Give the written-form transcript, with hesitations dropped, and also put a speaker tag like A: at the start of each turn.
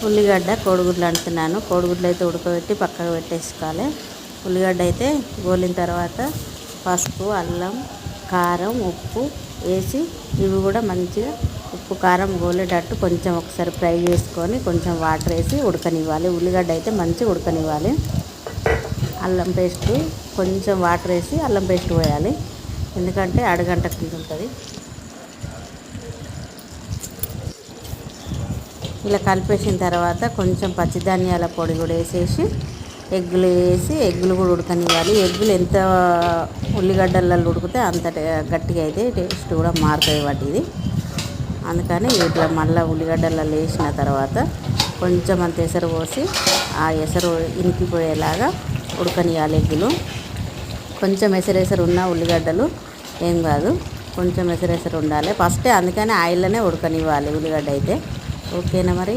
A: ఉల్లిగడ్డ కోడిగుడ్లు అంటున్నాను. కోడిగుడ్లు అయితే ఉడకబెట్టి పక్కకు పెట్టేసుకోవాలి. ఉల్లిగడ్డ అయితే గోలిన తర్వాత పసుపు, అల్లం, కారం, ఉప్పు వేసి ఇవి కూడా మంచిగా ఉప్పు కారం గోలేటట్టు కొంచెం ఒకసారి ఫ్రై చేసుకొని కొంచెం వాటర్ వేసి ఉడకనివ్వాలి. ఉల్లిగడ్డ అయితే మంచిగా ఉడకనివ్వాలి. అల్లం పేస్ట్ కొంచెం వాటర్ వేసి అల్లం పేస్ట్ పోయాలి, ఎందుకంటే అడగంట కింద ఉంటుంది. ఇలా కలిపేసిన తర్వాత కొంచెం పచ్చిధనియాల పొడి కూడా వేసేసి ఎగ్గులు వేసి ఎగ్గులు కూడా ఉడకనివ్వాలి. ఎగ్గులు ఎంత ఉల్లిగడ్డలలో ఉడికితే అంత గట్టిగా అయితే టేస్ట్ కూడా మారుతుంది వాటిది. అందుకని ఇట్లా మళ్ళీ ఉల్లిగడ్డలలో వేసిన తర్వాత కొంచెం అంత ఎసరు పోసి ఆ ఎసరు ఇనికిపోయేలాగా ఉడకనివ్వాలి. ఎగ్గులు కొంచెం ఎసరు ఉన్న ఉల్లిగడ్డలు ఏం కాదు, కొంచెం ఎసరు ఉండాలి ఫస్టే. అందుకని ఆయిల్లోనే ఉడకనివ్వాలి ఉల్లిగడ్డ అయితే. ఓకేనా మరి.